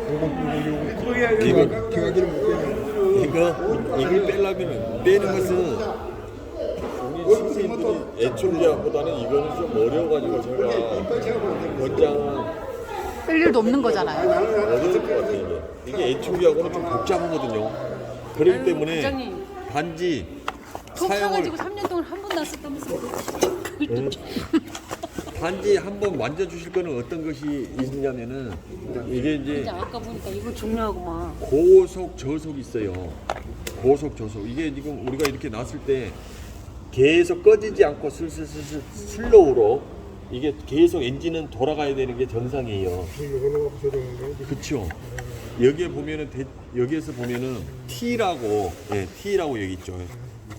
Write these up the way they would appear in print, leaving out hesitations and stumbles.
이거 기가기를 못 빼는 이걸 빼려면 빼는 것은 우리 선생님들이 애초리보다는 이거는 좀 어려워가지고 제가 권장은 뺄 일도 없는 거잖아요. 어려울 것 같아요. 이게 애초리하고는 좀 복잡하거든요. 그렇기 때문에 부장님. 단지 톡 사용을 사가지고 3년 동안 한 번도 안 썼다면서. 단지 한번 만져주실 거는 어떤 것이 있느냐면은 이게 이제 아까 보니까 이거 중요하구만. 고속 저속 있어요. 고속 저속 이게 지금 우리가 이렇게 놨을 때 계속 꺼지지 않고 슬슬슬슬 슬로우로 이게 계속 엔진은 돌아가야 되는 게 정상이에요. 그렇죠. 여기에 보면은 여기에서 보면은 T라고 T라고 여기 있죠.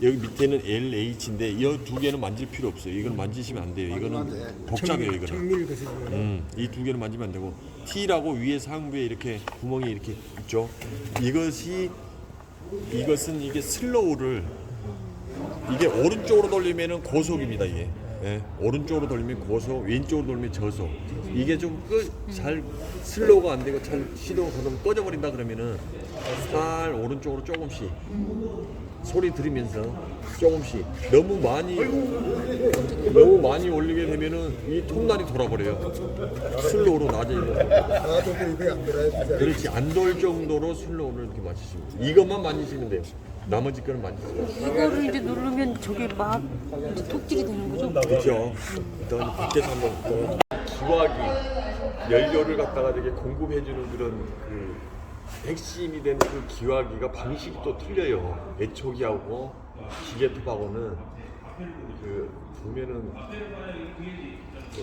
여기 밑에는 LH인데 이 두 개는 만질 필요 없어요. 이건 만지시면 안 돼요. 이거는 복잡해요. 이거는. 이 두 개는 만지면 안 되고 T라고 위에 상부에 이렇게 구멍이 이렇게 있죠. 이것은 이게 슬로우를 이게 오른쪽으로 돌리면은 고속입니다. 이게 오른쪽으로 돌리면 고속, 왼쪽으로 돌리면 저속. 이게 좀 잘 슬로우가 안 되고 잘 시동을 걸으면 꺼져버린다 그러면은 살 오른쪽으로 조금씩 소리 들으면서 조금씩 너무 많이 올리게 되면은 이 톱날이 돌아버려요. 슬로우로 낮아지면. 그렇지 안 돌 정도로 슬로우를 이렇게 맞추시면 돼요. 이것만 만지시면 돼요. 나머지 거는 만지세요. 이거를 이제 누르면 저게 막 이제 톡질이 되는 거죠? 그렇죠. 일단 밖에서 한번 기화기 연료를 갖다가 되게 공급해주는 그런 그 핵심이 된 그 기화기가 방식이 또 틀려요. 애초기하고 기계톱하고는 그 보면은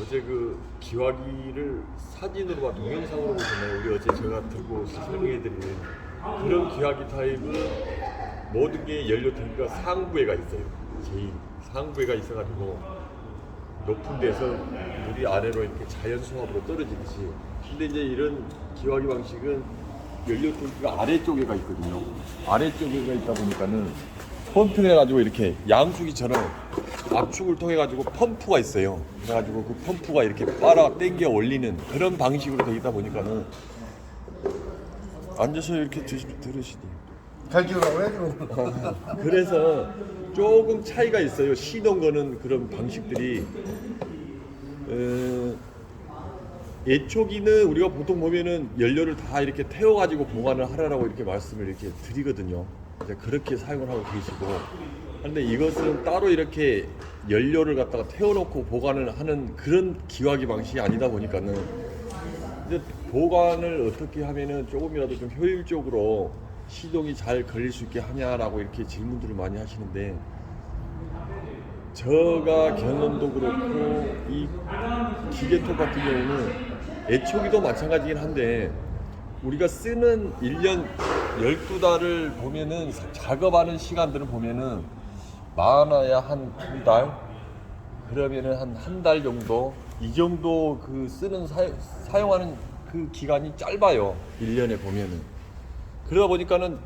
어제 그 기화기를 사진으로 봐 동영상으로 보잖아요. 우리 어제 제가 들고 설명해드리는 그런 기화기 타입은 모든 게 연료 탱크가 상부에가 있어요. 제일 상부에가 있어가지고 높은 데서 물이 아래로 이렇게 자연 수압으로 떨어지듯이. 근데 이제 이런 기화기 방식은 연료 탱크가 아래쪽에가 있거든요. 아래쪽에가 있다 보니까는 펌프를 해가지고 이렇게 양수기처럼 압축을 통해 가지고 펌프가 있어요. 그래가지고 그 펌프가 이렇게 빨아 당겨 올리는 그런 방식으로 되어 있다 보니까는 앉아서 이렇게 들으시니. 갈기라고 해야죠. 그래서 조금 차이가 있어요. 시동 거는 그런 방식들이. 애초기는 우리가 보통 보면은 연료를 다 이렇게 태워가지고 보관을 하라고 이렇게 말씀을 이렇게 드리거든요. 이제 그렇게 사용을 하고 계시고. 근데 이것은 따로 이렇게 연료를 갖다가 태워놓고 보관을 하는 그런 기화기 방식이 아니다 보니까는 이제 보관을 어떻게 하면은 조금이라도 좀 효율적으로 시동이 잘 걸릴 수 있게 하냐라고 이렇게 질문들을 많이 하시는데, 제가 경험도 그렇고 이 기계톱 같은 경우는 애초기도 마찬가지긴 한데 우리가 쓰는 1년 12달을 보면은 작업하는 시간들을 보면은 많아야 한 2달, 그러면은 한 달 정도, 이 정도 그 쓰는 사용하는 그 기간이 짧아요. 1년에 보면은. 그러다 보니까는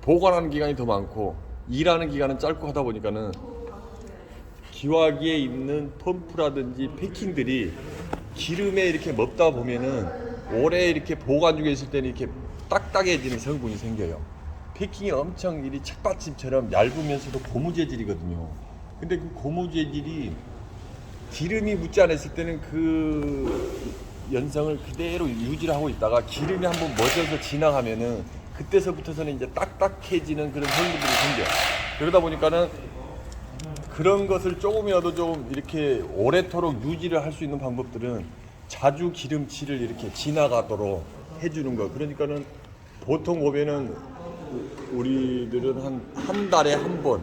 보관하는 기간이 더 많고 일하는 기간은 짧고 하다 보니까는 기화기에 있는 펌프라든지 패킹들이 기름에 이렇게 먹다 보면은 오래 이렇게 보관 중에 있을 때는 이렇게 딱딱해지는 성분이 생겨요. 패킹이 엄청 이 책받침처럼 얇으면서도 고무 재질이거든요. 근데 그 고무 재질이 기름이 묻지 않았을 때는 그 연성을 그대로 유지를 하고 있다가 기름이 한번 멎어서 지나가면은 그때서부터서는 이제 딱딱해지는 그런 성분들이 생겨요. 그러다 보니까는 그런 것을 조금이라도 좀 이렇게 오래도록 유지를 할 수 있는 방법들은 자주 기름칠을 이렇게 지나가도록 해주는 거. 그러니까는 보통 보면은 우리들은 한 달에 한 번,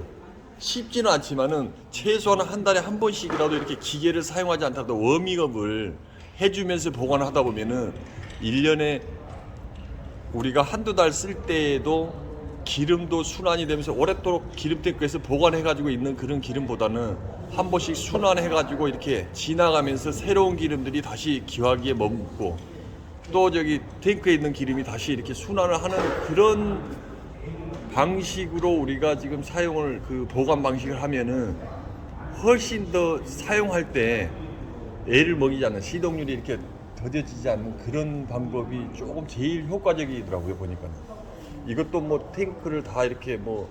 쉽지는 않지만은 최소한 한 달에 한 번씩이라도 이렇게 기계를 사용하지 않더라도 워밍업을 해주면서 보관을 하다 보면은 1년에 우리가 한두 달 쓸 때에도 기름도 순환이 되면서 오랫도록 기름 탱크에서 보관해가지고 있는 그런 기름보다는 한 번씩 순환해가지고 이렇게 지나가면서 새로운 기름들이 다시 기화기에 머물고 또 저기 탱크에 있는 기름이 다시 이렇게 순환을 하는 그런 방식으로 우리가 지금 사용을 그 보관 방식을 하면은 훨씬 더 사용할 때 애를 먹이지 않는 시동률이 이렇게 더뎌지지 않는 그런 방법이 조금 제일 효과적이더라고요 보니까는. 이것도 뭐 탱크를 다 이렇게 뭐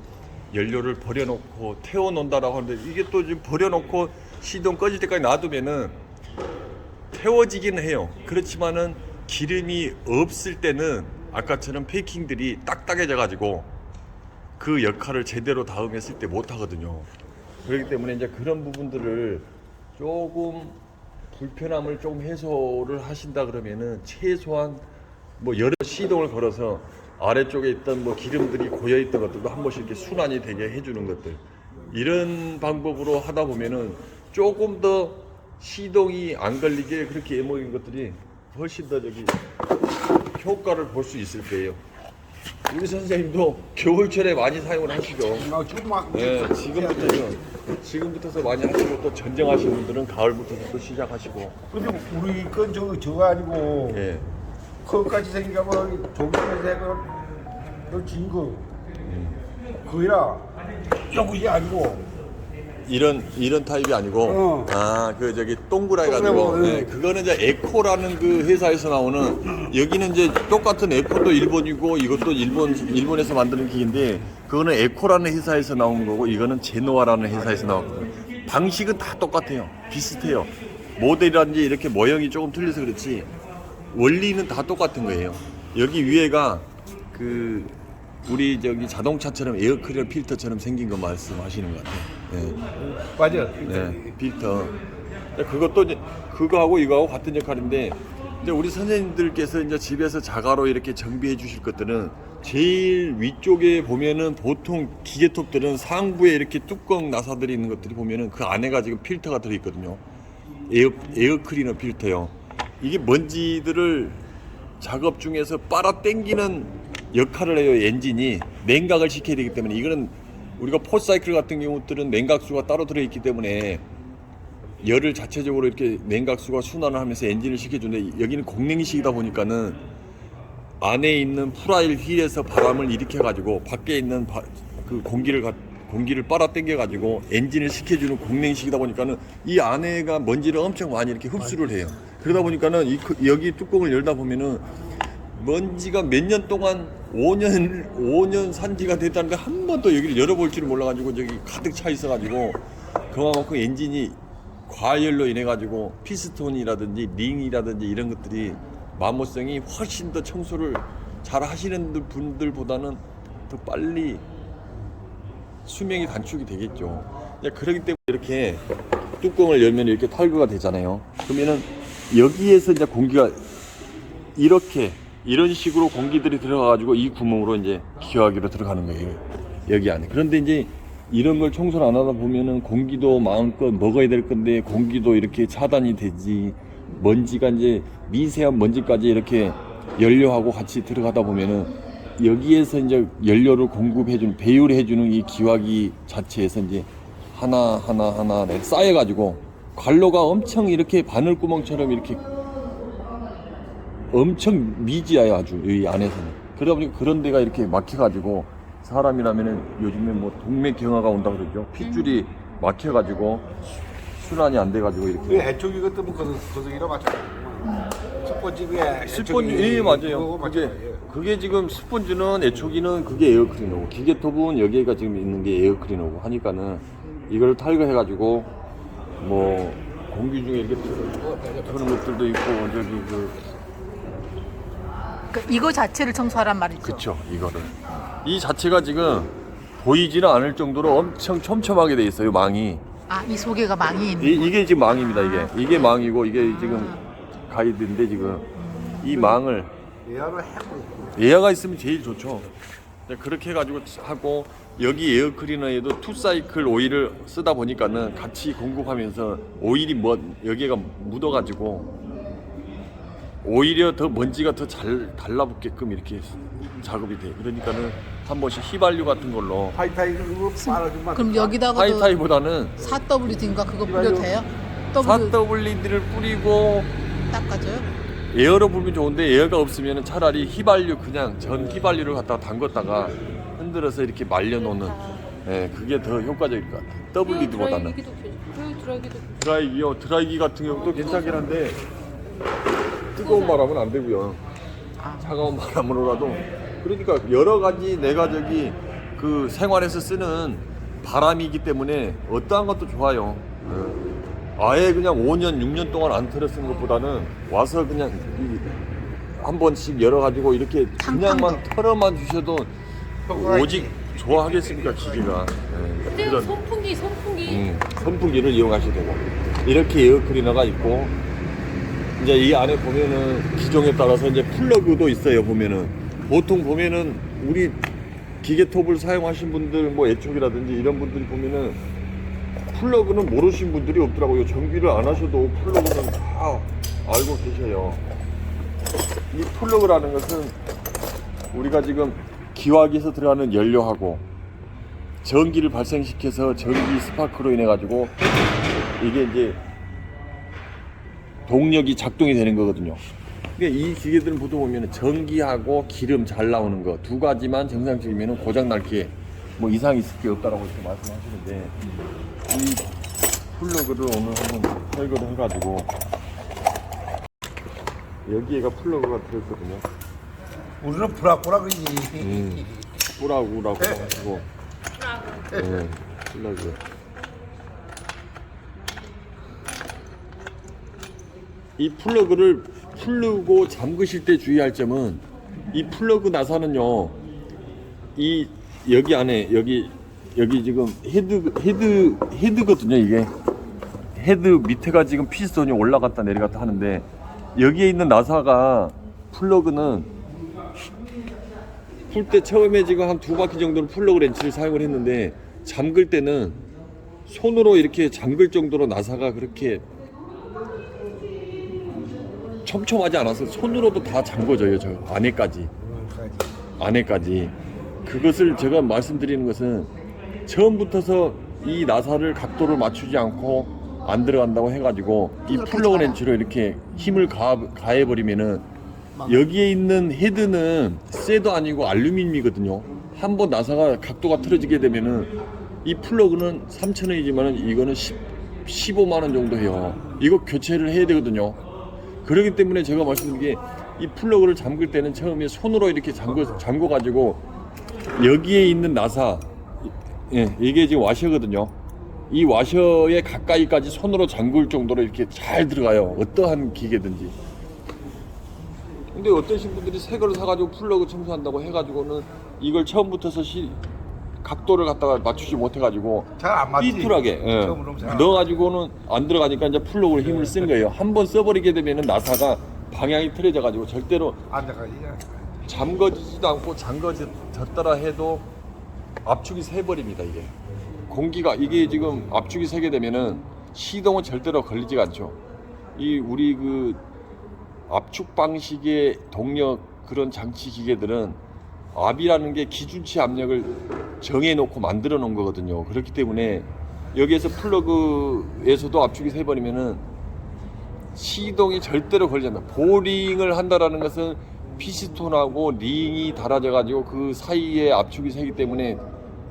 연료를 버려놓고 태워놓는다라고 하는데 이게 또 지금 버려놓고 시동 꺼질 때까지 놔두면은 태워지기는 해요. 그렇지만은 기름이 없을 때는 아까처럼 페이킹들이 딱딱해져 가지고 그 역할을 제대로 다음했을 때 못 하거든요. 그렇기 때문에 이제 그런 부분들을 조금 불편함을 좀 해소를 하신다 그러면은 최소한 뭐 여러 시동을 걸어서 아래쪽에 있던 뭐 기름들이 고여 있던 것들도 한 번씩 이렇게 순환이 되게 해주는 것들, 이런 방법으로 하다 보면은 조금 더 시동이 안 걸리게 그렇게 애먹인 것들이 훨씬 더 저기 효과를 볼 수 있을 거예요. 우리 선생님도 겨울철에 많이 사용을 하시죠. 네, 지금부터서 많이 하시고 또 전쟁하시는 분들은 가을부터 또 시작하시고. 근데 우리 건 저거 아니고 예. 그것까지 생기면 조기에서 너진 거. 그거라. 저거 아니고. 이런 타입이 아니고 그 저기 동그라미 가지고 동그라미, 네, 그거는 이제 에코라는 그 회사에서 나오는, 여기는 이제 똑같은 에코도 일본이고 이것도 일본에서 만드는 기기인데 그거는 에코라는 회사에서 나온 거고 이거는 제노아라는 회사에서 나온 거예요. 방식은 다 똑같아요. 비슷해요. 모델이라든지 이렇게 모형이 조금 틀려서 그렇지 원리는 다 똑같은 거예요. 여기 위에가 그 우리 저기 자동차처럼 에어클리어 필터처럼 생긴 거 말씀하시는 것 같아요. 네. 맞아. 네, 필터. 그것도 이제 그거하고 이거하고 같은 역할인데 이제 우리 선생님들께서 이제 집에서 자가로 이렇게 정비해 주실 것들은 제일 위쪽에 보면은 보통 기계톱들은 상부에 이렇게 뚜껑 나사들이 있는 것들이 보면은 그 안에가 지금 필터가 들어 있거든요. 에어클리너 필터요. 이게 먼지들을 작업 중에서 빨아 당기는 역할을 해요. 엔진이 냉각을 시켜야 되기 때문에. 이거는 우리가 포사이클 같은 경우들은 냉각수가 따로 들어있기 때문에 열을 자체적으로 이렇게 냉각수가 순환을 하면서 엔진을 시켜주는데 여기는 공냉식이다 보니까는 안에 있는 프라일 휠에서 바람을 일으켜 가지고 밖에 있는 그 공기를 빨아 당겨 가지고 엔진을 시켜주는 공냉식이다 보니까는 이 안에가 먼지를 엄청 많이 이렇게 흡수를 해요. 그러다 보니까는 여기 뚜껑을 열다 보면은 먼지가 몇 년 동안 5년 산지가 됐다는데 한 번도 여기를 열어볼 줄을 몰라가지고 저기 가득 차 있어가지고 그만큼 엔진이 과열로 인해 가지고 피스톤이라든지 링이라든지 이런 것들이 마모성이 훨씬 더 청소를 잘 하시는 분들보다는 더 빨리 수명이 단축이 되겠죠. 그렇기 때문에 이렇게 뚜껑을 열면 이렇게 탈거가 되잖아요. 그러면은 여기에서 이제 공기가 이런 식으로 공기들이 들어가가지고 이 구멍으로 이제 기화기로 들어가는 거예요. 여기 안에. 그런데 이제 이런 걸 청소를 안 하다 보면은 공기도 마음껏 먹어야 될 건데 공기도 이렇게 차단이 되지, 먼지가 이제 미세한 먼지까지 이렇게 연료하고 같이 들어가다 보면은 여기에서 이제 연료를 공급해주는, 배율해주는 이 기화기 자체에서 이제 하나 쌓여가지고 관로가 엄청 이렇게 바늘구멍처럼 이렇게 엄청 미지야요, 아주 이 안에서는. 그러다 보니까 그런 데가 이렇게 막혀가지고 사람이라면은 요즘에 뭐 동맥경화가 온다 그러죠. 핏줄이 막혀가지고 순환이 안 돼가지고 이렇게. 애초기 같은 거 거기라 맞죠. 스펀지에 스펀지, 예, 맞아요. 그게 지금 스펀지는 애초기는 그게 에어클리너고 기계톱은 여기가 지금 있는 게 에어클리너고 하니까는 이걸 탈거해가지고 뭐 공기 중에 이렇게 그런 것들도 있고 저기 이거 자체를 청소하란 말이죠. 그쵸, 이거를. 이 자체가 지금 보이지는 않을 정도로 엄청 촘촘하게 돼 있어요, 망이. 아, 이 속에가 망이 있는. 이게 지금 망입니다, 이게 망이고 이게 지금 가이드인데 지금 이 망을 에어가 있으면 제일 좋죠. 그렇게 해가지고 하고 여기 에어클리너에도 투사이클 오일을 쓰다 보니까는 같이 공급하면서 오일이 여기가 묻어가지고 오히려 더 먼지가 더 잘 달라붙게끔 이렇게 작업이 돼. 그러니까는 한 번씩 휘발유 같은 걸로. 하이타이로 빨아주면. 그럼 여기다가 하이타이보다는 4W인가 그거 뿌려도 돼요? 4WD를 뿌리고 닦아줘요? 에어로 불면 좋은데 에어가 없으면 차라리 휘발유 그냥 전 휘발유를 갖다가 담궜다가 흔들어서 이렇게 말려놓는, 그게 더 효과적일 것 같아요. WD보다는. 드라이기도 드라이기 같은 경우도 괜찮긴 한데 뜨거운 바람은 안 되고요. 차가운 바람으로라도. 그러니까 여러 가지 내가 저기 그 생활에서 쓰는 바람이기 때문에 어떠한 것도 좋아요. 아예 그냥 5년, 6년 동안 안 틀어 쓰는 것보다는 와서 그냥 한 번씩 열어가지고 이렇게 그냥만 털어만 주셔도 오직 좋아하겠습니까, 기계가. 근데 선풍기 선풍기를 이용하셔도 되고. 이렇게 에어클리너가 있고, 이제 이 안에 보면은 기종에 따라서 이제 플러그도 있어요, 보면은. 보통 보면은 우리 기계톱을 사용하신 분들, 뭐 애촉이라든지 이런 분들이 보면은 플러그는 모르신 분들이 없더라고요. 정비를 안 하셔도 플러그는 다 알고 계셔요. 이 플러그라는 것은 우리가 지금 기화기에서 들어가는 연료하고 전기를 발생시켜서 전기 스파크로 인해 가지고 이게 이제 동력이 작동이 되는 거거든요. 근데 이 기계들은 보통 보면 전기하고 기름 잘 나오는 거 두 가지만 정상적이면 고장 날 게 뭐 이상 있을 게 없다라고 이렇게 말씀하시는데, 이 플러그를 오늘 한번 설거를 해가지고 여기에가 플러그가 들어있거든요. 우리는 뿌락뿌락 그러지. 뿌라구라고 해가지고 플러그. 이 플러그를 풀고 잠그실 때 주의할 점은, 이 플러그 나사는요, 이 여기 안에 여기 지금 헤드거든요. 이게 헤드 밑에가 지금 피스톤이 올라갔다 내려갔다 하는데, 여기에 있는 나사가 플러그는 풀 때 처음에 지금 한 2바퀴 정도는 플러그 렌치를 사용을 했는데, 잠글 때는 손으로 이렇게 잠글 정도로 나사가 그렇게 촘촘하지 않아서 손으로도 다 잠궈져요. 저 안에까지. 그것을 제가 말씀드리는 것은, 처음부터서 이 나사를 각도를 맞추지 않고 안 들어간다고 해가지고 이 플러그 렌치로 이렇게 힘을 가해버리면은, 여기에 있는 헤드는 쇠도 아니고 알루미늄이거든요. 한번 나사가 각도가 틀어지게 되면은 이 플러그는 3,000원이지만은 이거는 15만원 정도 해요. 이거 교체를 해야 되거든요. 그렇기 때문에 제가 말씀드린 게, 이 플러그를 잠글 때는 처음에 손으로 이렇게 잠궈가지고 여기에 있는 나사, 이게 지금 와셔거든요. 이 와셔에 가까이까지 손으로 잠글 정도로 이렇게 잘 들어가요. 어떠한 기계든지. 근데 어떠신 분들이 새 거를 사가지고 플러그 청소한다고 해가지고는 이걸 처음부터서 각도를 갖다가 맞추지 못해가지고 잘 안 맞지. 삐뚤하게 처음으로 잘 안 넣어가지고는 안 들어가니까 이제 플러그로 힘을 쓴 거예요. 한번 써버리게 되면은 나사가 방향이 틀어져가지고 절대로 앉아가지. 잠궈지지도 않고 잠궈졌더라 해도 압축이 새버립니다. 이게 공기가, 이게 지금 압축이 새게 되면은 시동은 절대로 걸리지가 않죠. 우리 그 압축 방식의 동력 그런 장치 기계들은 압이라는 게 기준치 압력을 정해놓고 만들어 놓은 거거든요. 그렇기 때문에 여기에서 플러그에서도 압축이 새버리면은 시동이 절대로 걸리지 않아요. 보링을 한다라는 것은 피스톤하고 링이 달아져 가지고 그 사이에 압축이 새기 때문에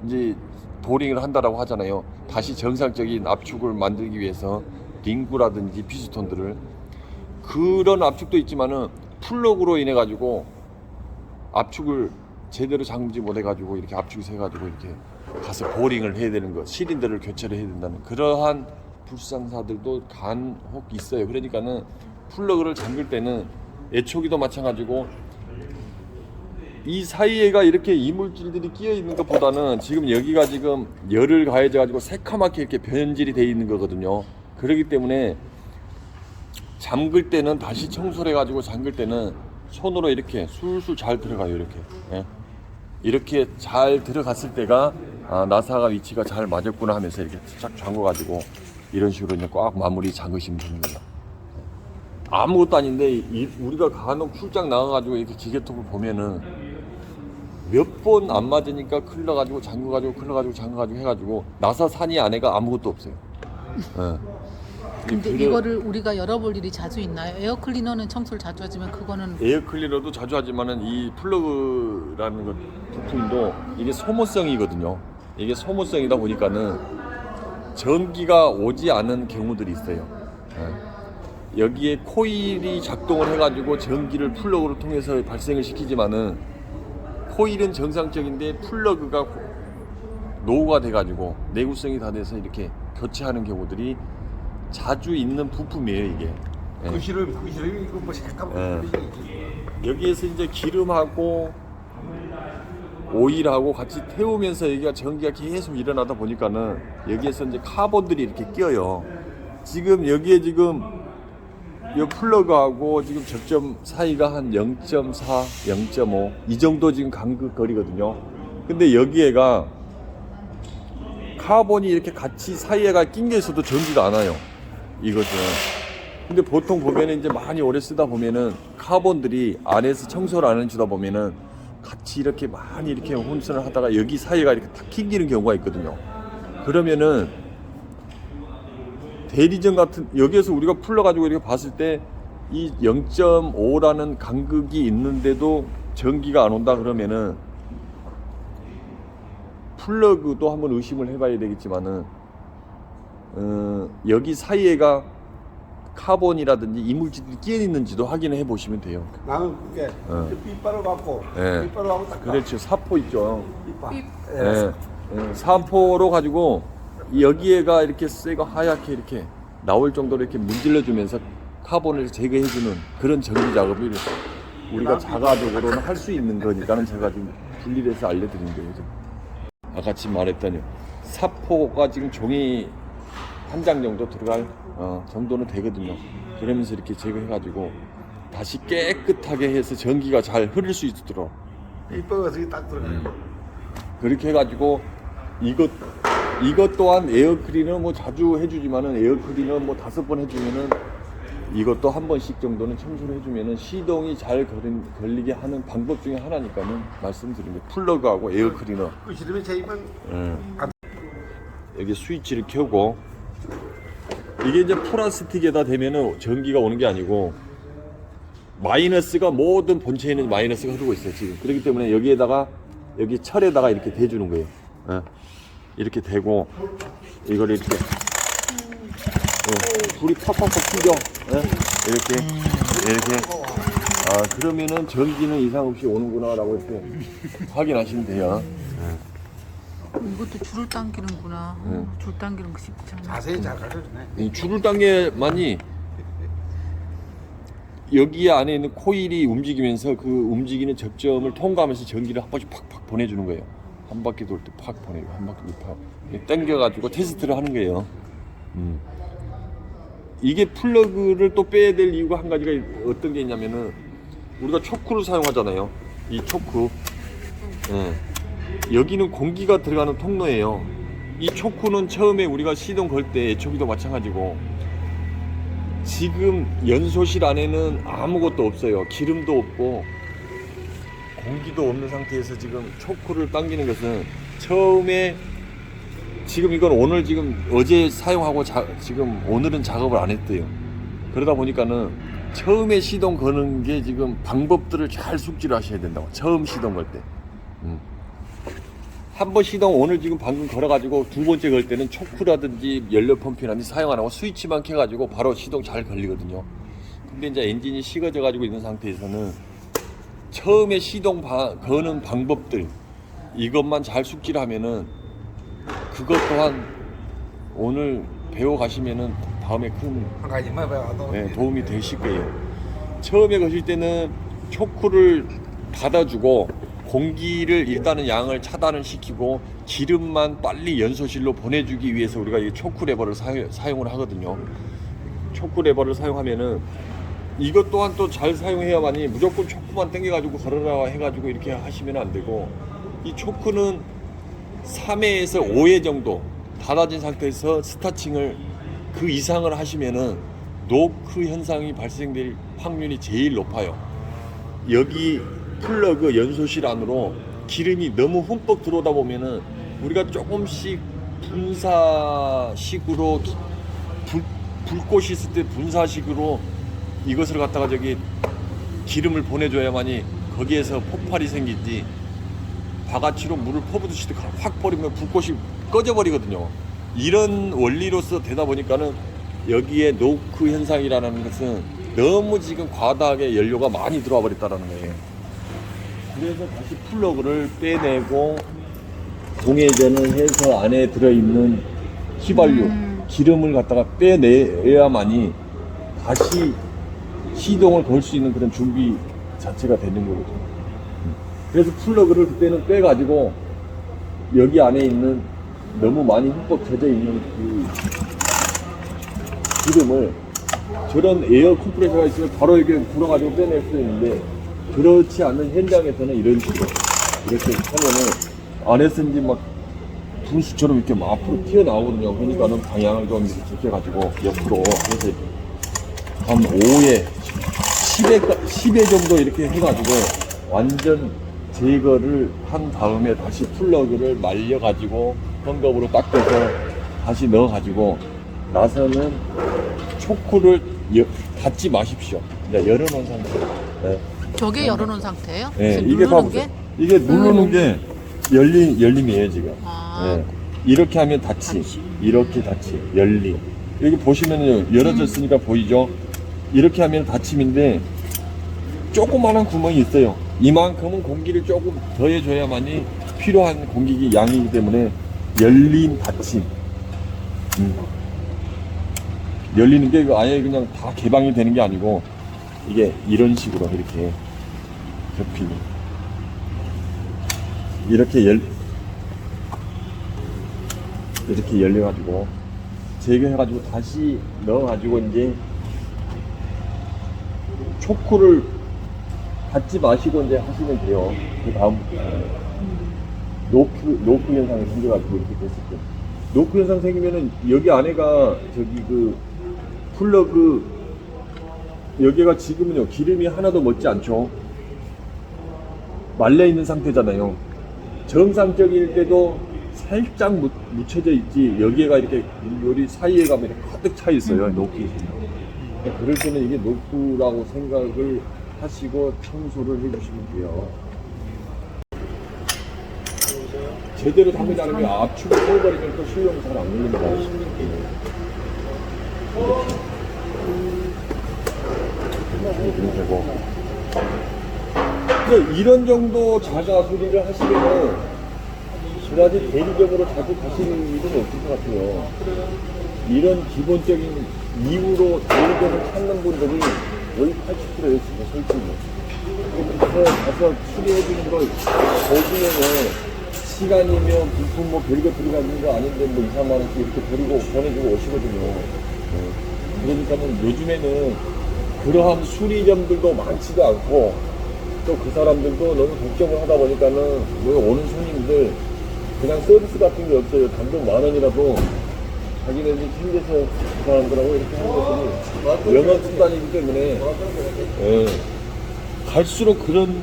이제 보링을 한다라고 하잖아요. 다시 정상적인 압축을 만들기 위해서 링구라든지 피스톤들을, 그런 압축도 있지만은 플러그로 인해 가지고 압축을 제대로 잠그지 못해 가지고 이렇게 압축이 새 가지고 이렇게 가서 보링을 해야 되는 거, 시린더를 교체를 해야 된다는 그러한 불상사들도 간혹 있어요. 그러니까는 플러그를 잠글 때는 애초기도 마찬가지고 이 사이에가 이렇게 이물질들이 끼어 있는 것보다는 지금 여기가 지금 열을 가해져 가지고 새카맣게 이렇게 변질이 돼 있는 거거든요. 그렇기 때문에 잠글 때는 다시 청소를 해가지고 잠글 때는 손으로 이렇게 술술 잘 들어가요. 이렇게 잘 들어갔을 때가 나사가 위치가 잘 맞았구나 하면서 이렇게 쫙 잠궈가지고 이런 식으로 이제 꽉 마무리 잠그시면 되는 거예요. 아무것도 아닌데 우리가 간혹 출장 나가가지고 이렇게 기계톱을 보면은 몇 번 안 맞으니까 클러가지고 잠궈가지고 클러가지고 잠궈가지고 해가지고 나사 산이 안에가 아무것도 없어요. 근데 이거를 우리가 열어볼 일이 자주 있나요? 에어클리너는 청소를 자주 하지만 그거는 에어클리너도 자주 하지만은 이 플러그라는 것 부품도 이게 소모성이거든요. 이게 소모성이다 보니까는 전기가 오지 않은 경우들이 있어요. 여기에 코일이 작동을 해가지고 전기를 플러그를 통해서 발생을 시키지만은 코일은 정상적인데 플러그가 노후가 돼가지고 내구성이 다 돼서 이렇게 교체하는 경우들이 자주 있는 부품이에요 이게. 예. 그 시름 이거 뭐 잠깐만. 여기에서 이제 기름하고 오일하고 같이 태우면서 여기가 전기가 계속 일어나다 보니까는 여기에서 이제 카본들이 이렇게 껴요. 지금 여기에 지금 이 플러그하고 지금 접점 사이가 한 0.4, 0.5 이 정도 지금 간극 거리거든요. 근데 여기에가 카본이 이렇게 같이 사이에가 낀 게 있어도 전기가 안 와요. 이것은. 근데 보통 보면은 이제 많이 오래 쓰다 보면은 카본들이 안에서 청소를 안 해주다 보면은 같이 이렇게 많이 이렇게 혼선을 하다가 여기 사이가 이렇게 탁 튕기는 경우가 있거든요. 그러면은 대리전 같은 여기에서 우리가 풀러가지고 이렇게 봤을 때 이 0.5라는 간극이 있는데도 전기가 안 온다 그러면은 플러그도 한번 의심을 해봐야 되겠지만은 여기 사이에가 카본이라든지 이물질이 끼어 있는지도 확인해 보시면 돼요. 나는 그게 삐빠를 갖고 예. 삐빠를 갖고 딱. 그렇죠. 사포 있죠. 삐빠. 예. 예. 사포로 가지고 여기에가 이렇게 쇠가 하얗게 이렇게 나올 정도로 이렇게 문질러 주면서 카본을 제거해 주는 그런 전기 작업을 우리가 자가적으로는 할 수 있는 거니까는 제가 지금 분리를 해서 알려드린 거예요. 아까 지금 말했더니 사포가 지금 종이 한 장 정도 들어갈 정도는 되거든요. 그러면서 이렇게 제거해가지고 다시 깨끗하게 해서 전기가 잘 흐를 수 있도록 삐빠가 저기 딱 들어가요. 그렇게 해가지고 이것 또한 에어클리너 뭐 자주 해주지만은 에어클리너 뭐 5번 해주면은 이것도 한 번씩 정도는 청소를 해주면은 시동이 잘 걸리게 하는 방법 중에 하나니까는 말씀드린 게 플러그하고 에어클리너. 그 시름이 제이면 여기 스위치를 켜고 이게 이제 플라스틱에다 대면은 전기가 오는 게 아니고 마이너스가 모든 본체에 있는 마이너스가 흐르고 있어요 지금. 그렇기 때문에 여기에다가 여기 철에다가 이렇게 대주는 거예요. 이렇게 대고 이걸 이렇게 불이 팍팍팍 튀겨. 이렇게 그러면은 전기는 이상 없이 오는구나라고 이렇게 확인하시면 돼요. 이것도 줄을 당기는구나. 줄 당기는 거 쉽지 않아. 자세히 잘 가르쳐주네. 이 줄을 당겨만이 여기 안에 있는 코일이 움직이면서 그 움직이는 접점을 통과하면서 전기를 한 번씩 팍팍 보내주는 거예요. 한 바퀴 돌 때 팍 보내고 한 바퀴 팍 당겨가지고 테스트를 하는 거예요. 이게 플러그를 또 빼야 될 이유가 한 가지가 어떤 게 있냐면은 우리가 초크를 사용하잖아요. 이 초크. 여기는 공기가 들어가는 통로예요. 이 초크는 처음에 우리가 시동 걸 때 초기도 마찬가지고 지금 연소실 안에는 아무것도 없어요. 기름도 없고 공기도 없는 상태에서 지금 초크를 당기는 것은 처음에 지금 이건 오늘 지금 어제 사용하고 지금 오늘은 작업을 안 했대요. 그러다 보니까는 처음에 시동 거는 게 지금 방법들을 잘 숙지를 하셔야 된다고. 처음 시동 걸 때. 한 번 시동 오늘 지금 방금 걸어가지고 두 번째 걸 때는 초크라든지 연료 펌프라든지 사용 안 하고 스위치만 켜가지고 바로 시동 잘 걸리거든요. 근데 이제 엔진이 식어져 가지고 있는 상태에서는 처음에 시동 거는 방법들 이것만 잘 숙지를 하면은 그것 또한 오늘 배워 가시면은 다음에 큰 한 가지만 배워도 도움이 되실 거예요. 처음에 거실 때는 초크를 닫아주고 공기를 일단은 양을 차단을 시키고 기름만 빨리 연소실로 보내주기 위해서 우리가 이 초크 레버를 사용을 하거든요. 초크 레버를 사용하면은 이것 또한 또 잘 사용해야만이 무조건 초크만 당겨가지고 걸어라 해가지고 이렇게 하시면 안 되고 이 초크는 3회에서 5회 정도 닫아진 상태에서 스타칭을 그 이상을 하시면은 노크 현상이 발생될 확률이 제일 높아요. 여기 플러그 연소실 안으로 기름이 너무 흠뻑 들어오다 보면은 우리가 조금씩 분사식으로 불꽃이 있을 때 분사식으로 이것을 갖다가 저기 기름을 보내줘야만이 거기에서 폭발이 생기지 바가지로 물을 퍼붓듯이 확 버리면 불꽃이 꺼져버리거든요. 이런 원리로서 되다 보니까는 여기에 노크 현상이라는 것은 너무 지금 과다하게 연료가 많이 들어와 버렸다는 거예요. 그래서 다시 플러그를 빼내고 동회전을 해서 안에 들어있는 휘발유, 기름을 갖다가 빼내야만이 다시 시동을 걸 수 있는 그런 준비 자체가 되는 거거든요. 그래서 플러그를 그때는 빼가지고 여기 안에 있는 너무 많이 흠뻑 젖어 있는 그 기름을 저런 에어 컴프레서가 있으면 바로 이렇게 불어가지고 빼낼 수 있는데 그렇지 않는 현장에서는 이런 식으로 이렇게 하면은 안에서 이제 막 분수처럼 이렇게 막 앞으로 튀어나오거든요. 그러니까는 방향을 좀 이렇게 지켜가지고 옆으로 그래서 한 5에 10회 정도 이렇게 해가지고 완전 제거를 한 다음에 다시 플러그를 말려가지고 헝겊으로 닦아서 다시 넣어가지고 나서는 초크를 닫지 마십시오. 이제 열어놓은 상태. 네. 저게 열어놓은 상태예요? 네, 지금 이게 누르는 봐보세요. 게? 이게 누르는 게 열림이에요 지금. 아. 네. 이렇게 하면 닫히, 이렇게 닫히, 열림. 여기 보시면요 열어졌으니까 보이죠? 이렇게 하면 닫힘인데 조그마한 구멍이 있어요. 이만큼은 공기를 조금 더해줘야만이 필요한 공기 양이기 때문에 열림, 닫힘. 열리는 게 아예 그냥 다 개방이 되는 게 아니고 이게 이런 식으로 이렇게 겹히는 이렇게 이렇게 열려가지고 제거해가지고 다시 넣어가지고 이제 초크를 닫지 마시고 이제 하시면 돼요. 그 다음 노크 현상이 생겨가지고 이렇게 됐을 때 노크 현상 생기면은 여기 안에가 저기 그 플러그 여기가 지금은요 기름이 하나도 멎지 않죠. 말려 있는 상태잖아요. 정상적일 때도 살짝 묻혀져 있지 여기가 이렇게 요리 사이에 가면 이렇게 가득 차 있어요. 노크이. 그럴 때는 이게 노크라고 생각을 하시고 청소를 해주시면 돼요. 제대로 담그지 않으면 압축을 해버리면 또 실력이 잘 안 걸립니다. 이렇게 되고. 이런 정도 자가 소리를 하시면은 그다지 대리적으로 자주 가시는 일은 없을 것 같아요. 이런 기본적인 이유로 대리적으로 찾는 분들이 거의 80%였습니다, 솔직히. 그래서 가서 수리해주는 걸 거기에는 시간이며 부품 뭐 별거 들어가는 거 아닌데 뭐 2, 3만 원씩 이렇게 버리고 보내주고 오시거든요. 그러니까는 요즘에는 그러한 수리점들도 많지도 않고 또 그 사람들도 너무 걱정을 하다 보니까는 여기 오는 손님들 그냥 서비스 같은 게 없어요. 단돈 10,000원이라도 자기네들이 챙겨서 그 사람들하고 이렇게 하는 것들이 영업 수단이기 때문에 갈수록 그런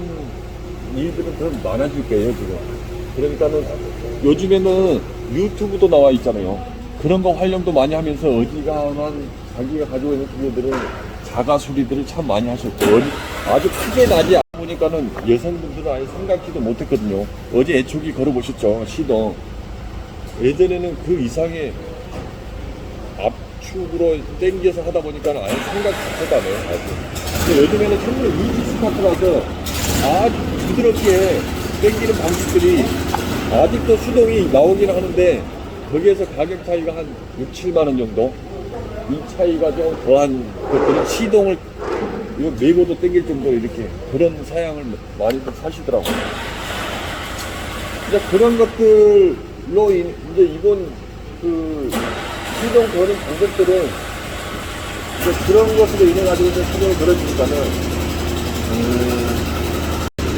일들은 더 많아질 거예요 지금. 그러니까는 요즘에는 유튜브도 나와 있잖아요. 그런 거 활용도 많이 하면서 어지간한 자기가 가지고 있는 기계들은 자가 수리들을 참 많이 하셨고 아주 크게 나지 보니까는 여성분들은 아예 생각지도 못했거든요. 어제 애초기 걸어보셨죠 시동. 예전에는 그 이상의 압축으로 당겨서 하다 보니까는 아예 생각 자체가 안 해요. 근데 요즘에는 정말 이지 스타트라서 아주 부드럽게 당기는 방식들이 아직도 수동이 나오긴 하는데 거기에서 가격 차이가 한 6, 7만 원 정도. 이 차이가 좀 더한 것들은 시동을 이거 메고도 당길 정도로 이렇게 그런 사양을 많이들 사시더라고요. 이제 그런 것들로 이제 이번 그 시동 거는 방법들은 이제 그런 것으로 인해 가지고 이제 시동을 걸어주니까는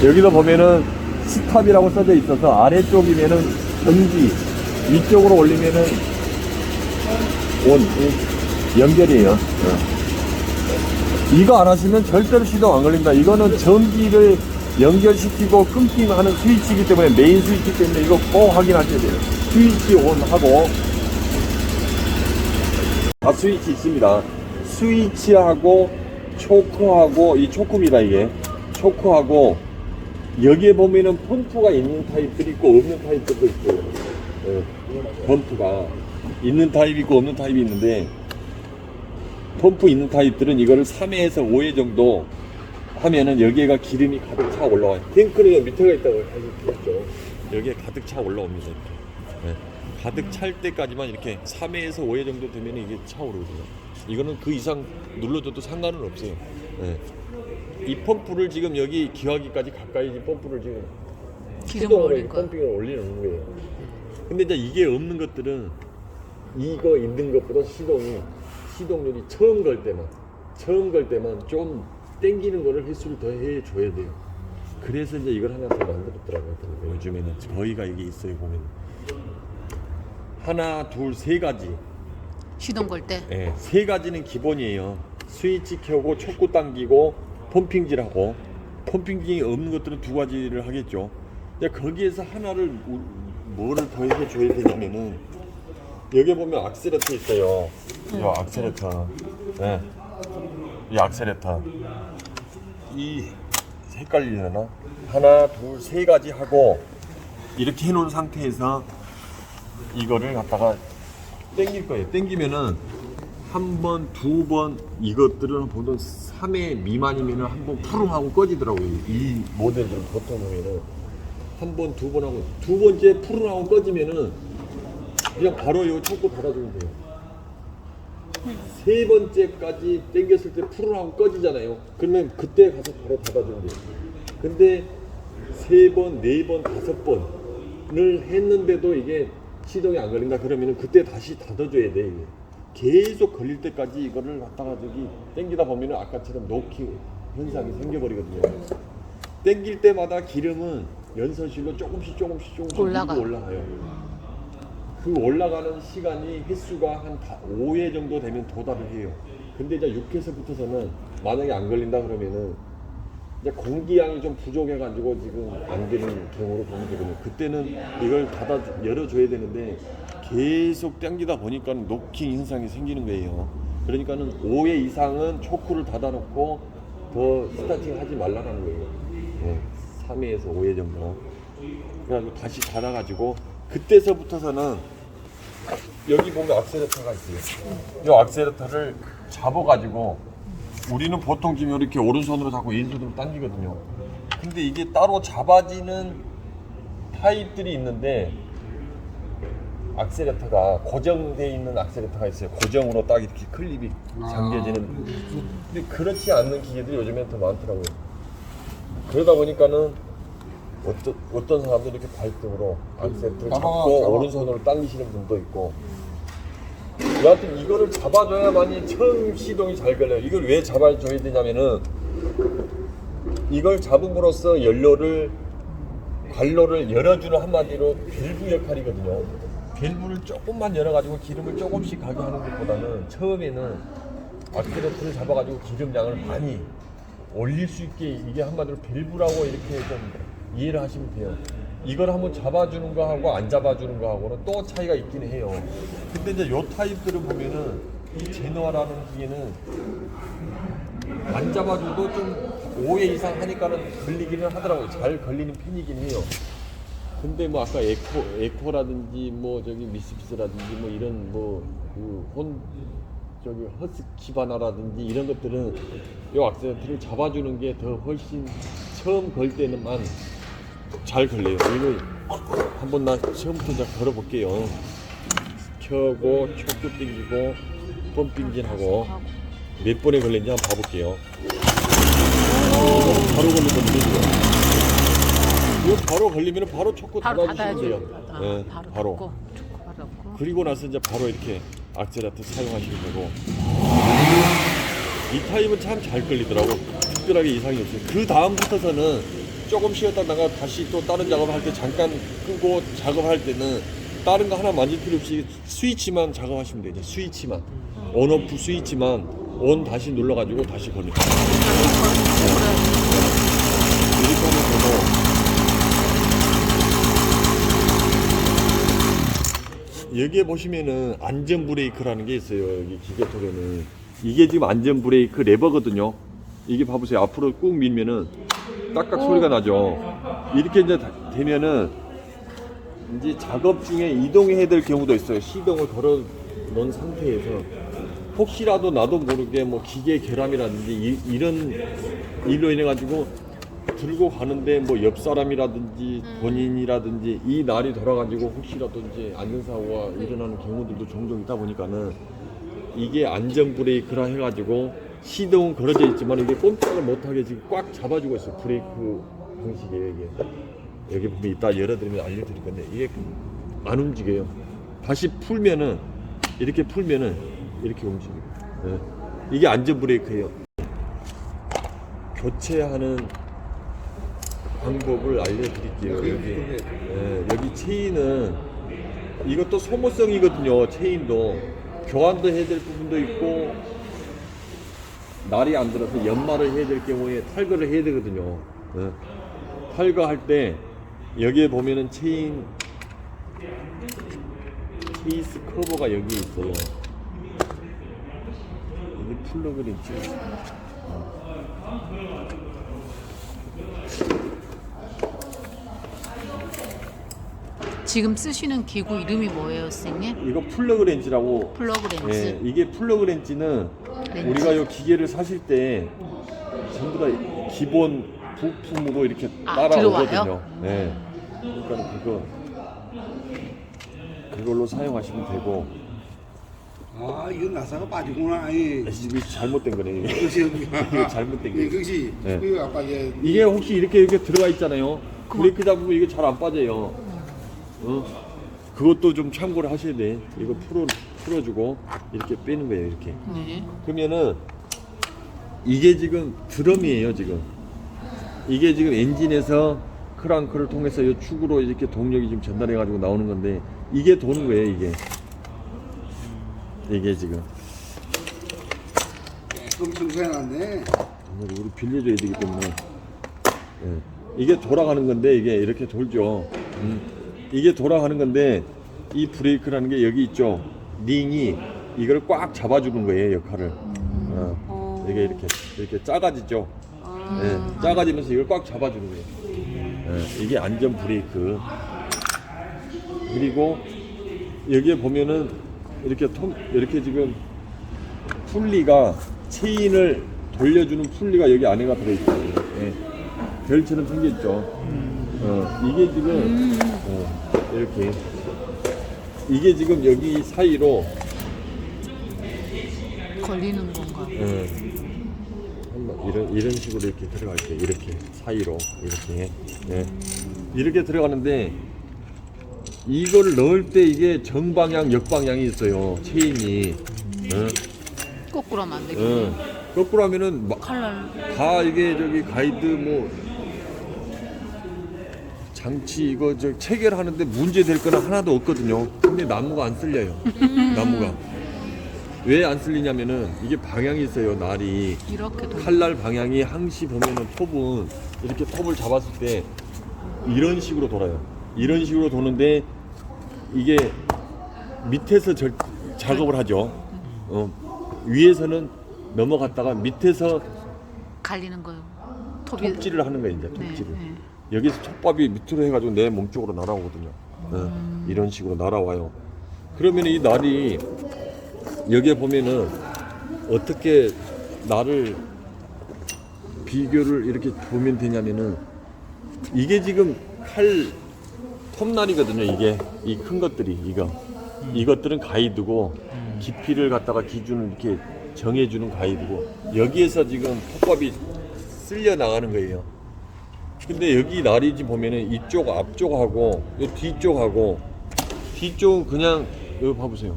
여기서 보면은 스탑이라고 써져 있어서 아래쪽이면은 전기, 위쪽으로 올리면은 온 연결이에요. 이거 안 하시면 절대로 시동 안 걸립니다. 이거는 전기를 연결시키고 끊기만 하는 스위치이기 때문에 메인 스위치 때문에 이거 꼭 확인하셔야 돼요. 스위치 온 하고 다 스위치 있습니다. 스위치하고 초크하고 이 초크입니다. 이게 초크하고 여기에 보면은 펌프가 있는 타입들이 있고 없는 타입들도 있어요. 펌프가 있는 타입이 있고 없는 타입이 있는데 펌프 있는 타입들은 이거를 3회에서 5회 정도 하면은 여기가 기름이 가득 차 올라와요. 탱크는 밑에가 있다고 하셨죠. 여기에 가득 차 올라옵니다. 이렇게. 네. 가득 찰 때까지만 이렇게 3회에서 5회 정도 되면 이게 차오르거든요. 이거는 그 이상 눌러줘도 상관은 없어요. 네. 이 펌프를 지금 여기 기화기까지 가까이 펌프를 지금 기름을 올린 거. 펌핑을 올리는 거예요. 근데 이제 이게 없는 것들은 이거 있는 것보다 시동률이 처음 걸 때만 좀 땡기는 거를 횟수를 더 해줘야 돼요. 그래서 이제 이걸 하나 더 만들었더라고요. 요즘에는 저희가 이게 있어요. 보면 하나, 둘, 세 가지. 시동 걸 때. 네, 세 가지는 기본이에요. 스위치 켜고 촉구 당기고 펌핑질하고, 펌핑질이 없는 것들은 두 가지를 하겠죠. 근데 거기에서 하나를 뭐를 더 해줘야 되냐면은 여기 보면 악셀레터 있어요. 이 악셀레터. 네. 이 악셀레터. 이 헷갈리려나? 하나, 둘, 세 가지 하고 이렇게 해놓은 상태에서 이거를 갖다가 당길 거예요. 당기면은 한 번, 두 번 이것들은 보통 3회 미만이면은 한 번 푸릉 하고 꺼지더라고요. 이 모델들은 보통 보면은 한 번, 두 번 하고 두 번째 푸릉 하고 꺼지면은 그냥 바로 이 촉구 닫아주면 돼요. 세 번째까지 당겼을 때 푸릉 하고 꺼지잖아요. 그러면 그때 가서 바로 닫아주면 돼요. 근데 세 번, 네 번, 다섯 번을 했는데도 이게 시동이 안 걸린다 그러면은 그때 다시 닫아줘야 돼. 이게. 계속 걸릴 때까지 이거를 갖다가 저기 당기다 보면은 아까처럼 노키 현상이 생겨버리거든요. 당길 때마다 기름은 연설실로 조금씩 올라가요. 그 올라가는 시간이 횟수가 한 5회 정도 되면 도달을 해요. 근데 이제 6회서부터서는 만약에 안 걸린다 그러면은 이제 공기양이 좀 부족해가지고 지금 안 되는 경우로 보면 되거든요. 그때는 이걸 닫아 열어줘야 되는데 계속 당기다 보니까 노킹 현상이 생기는 거예요. 그러니까는 5회 이상은 초크를 닫아놓고 더 스타팅 하지 말라는 거예요. 네, 3회에서 5회 정도. 그래가지고 다시 닫아가지고 그때서부터서는 여기 보면 악셀레터가 있어요. 이 악셀레터를 잡아가지고 우리는 보통 지금 이렇게 오른손으로 잡고 왼손으로 당기거든요. 근데 이게 따로 잡아지는 타입들이 있는데 악셀레터가 고정되어 있는 악셀레터가 있어요. 고정으로 딱 이렇게 클립이 잠겨지는. 근데 그렇지 않는 기계들이 요즘엔 더 많더라고요. 그러다 보니까는 어떤 사람들은 이렇게 발등으로 악셀레터를 잡고 오른손으로 당기시는 분도 있고. 여하튼 이거를 잡아줘야만이 처음 시동이 잘 걸려요. 이걸 왜 잡아줘야 되냐면은 이걸 잡음으로써 관로를 열어주는 한마디로 밸브 역할이거든요. 밸브를 조금만 열어가지고 기름을 조금씩 가게 하는 것보다는 처음에는 악셀레터를 잡아가지고 기름량을 많이 올릴 수 있게 이게 한마디로 밸브라고 이렇게 좀 이해를 하시면 돼요. 이걸 한번 잡아주는 거하고 안 잡아주는 거하고는 또 차이가 있긴 해요. 근데 이제 요 타입들을 보면은 이 제노아라는 기계는 안 잡아줘도 좀 5회 이상 하니까는 걸리기는 하더라고요. 잘 걸리는 편이긴 해요. 근데 뭐 아까 에코라든지 뭐 저기 미쓰비시라든지 뭐 이런 뭐 저기 허스키바나라든지 이런 것들은 요 악셀레터를 잡아주는 게 더 훨씬 처음 걸 때는만 잘 걸려요. 이거 한번 나 처음부터 이제 걸어볼게요. 켜고 촉구 당기고 펌핑질하고 몇 번에 걸리는지 한번 봐볼게요. 바로 걸리거든요. 이거 바로 걸리면 바로 촉구 닫아주시면 돼요. 네, 바로. 그리고 나서 이제 바로 이렇게 악셀레터 사용하시면 되고. 이 타입은 참 잘 걸리더라고. 특별하게 이상이 없어요. 그 다음부터서는 조금 쉬었다가 다시 또 다른 작업할 때 잠깐 끄고 작업할 때는 다른 거 하나 만질 필요 없이 스위치만 작업하시면 돼요. 스위치만 온오프 스위치만 온 다시 눌러가지고 다시 걸립니다. 이렇게 하면 되고 여기에 보시면은 안전 브레이크라는 게 있어요. 여기 기계톡에는 이게 지금 안전 브레이크 레버거든요. 이게 봐보세요. 앞으로 꾹 밀면은 딱딱 소리가 나죠. 이렇게 이제 되면은 이제 작업 중에 이동해야 될 경우도 있어요. 시동을 걸어 놓은 상태에서 혹시라도 나도 모르게 뭐 기계 결함이라든지 이런 일로 인해 가지고 들고 가는데 뭐 옆 사람이라든지 본인이라든지 이 날이 돌아가지고 혹시라도 이제 안전사고가 일어나는 경우들도 종종 있다 보니까는 이게 안전 브레이크라 해가지고 시동은 걸어져 있지만 이게 꼼짝을 못하게 지금 꽉 잡아주고 있어요. 브레이크 방식이에요 이게. 여기 보면 이따 열어드리면 알려드릴 건데 이게 안 움직여요. 다시 풀면은 이렇게 풀면은 이렇게 움직여요. 네. 이게 안전 브레이크예요. 교체하는 방법을 알려드릴게요. 여기, 여기 체인은 이것도 소모성이거든요. 체인도 교환도 해야 될 부분도 있고 날이 안 들어서 연마를 해야 될 경우에 탈거를 해야 되거든요. 탈거할 때 여기에 보면은 체인 케이스 커버가 여기 있어요. 이게 플러그 렌치. 지금 쓰시는 기구 이름이 뭐예요, 선생님? 이거 플러그 렌치라고. 플러그 렌치. 예, 이게 플러그 렌치는 렌치. 우리가 이 기계를 사실 때 전부 다 기본 부품으로 이렇게 따라오거든요. 들어와요? 네. 그러니까 그걸로 사용하시면 되고. 아, 이거 나사가 빠지구나. 이. 이게 잘못된 거네. 이게. 그것이 이게 잘못된 게. 그것이 네. 이거 아까 이게 혹시 이렇게 들어가 있잖아요. 브레이크 잡으면 이게 잘 안 빠져요. 그것도 좀 참고를 하셔야 돼. 이거 풀어주고 이렇게 빼는 거예요. 이렇게. 네. 그러면은 이게 지금 드럼이에요. 지금 이게 지금 엔진에서 크랑크를 통해서 이 축으로 이렇게 동력이 지금 전달해 가지고 나오는 건데 이게 도는 거예요. 이게 지금 조금 청소해놨네. 우리 빌려줘야 되기 때문에 이게 돌아가는 건데 이게 이렇게 돌죠. 이게 돌아가는 건데 이 브레이크라는 게 여기 있죠. 링이 이걸 꽉 잡아주는 거예요. 역할을. 이게 이렇게 작아지죠. 작아지면서 이걸 꽉 잡아주는 거예요. 이게 안전 브레이크. 그리고 여기에 보면은 이렇게 지금 풀리가 체인을 돌려주는 풀리가 여기 안에가 들어있거든요. 별처럼 생겼죠. 이게 지금 이렇게 이게 지금 여기 사이로 걸리는 건가? 이런 식으로 이렇게 들어갈게요. 이렇게 사이로 이렇게 들어가는데 이거를 넣을 때 이게 정방향 역방향이 있어요. 체인이 거꾸로 하면 안 되겠네. 거꾸로 하면은 칼날. 다 이게 저기 가이드 뭐 장치 이거 저 체결하는데 문제 될 거는 하나도 없거든요. 근데 나무가 안 쓸려요. 나무가 왜 안 쓸리냐면은 이게 방향이 있어요. 날이 이렇게 돌. 칼날 방향이 항시 보면은 톱은 이렇게 톱을 잡았을 때 이런 식으로 돌아요. 이런 식으로 도는데 이게 밑에서 작업을 하죠. 위에서는 넘어갔다가 밑에서 갈리는 거요. 톱이. 톱질을 하는 거예요. 이제 톱질을. 네. 여기서 톱밥이 밑으로 해가지고 내 몸 쪽으로 날아오거든요. 이런 식으로 날아와요. 그러면 이 날이 여기에 보면은 어떻게 날을 비교를 이렇게 보면 되냐면은 이게 지금 칼 톱날이거든요. 이게 이 큰 것들이 이것들은 가이드고 깊이를 갖다가 기준을 이렇게 정해주는 가이드고 여기에서 지금 톱밥이 쓸려 나가는 거예요. 근데 여기 날이 지금 보면은 이쪽 앞쪽하고 이 뒤쪽은 그냥 여기 봐보세요.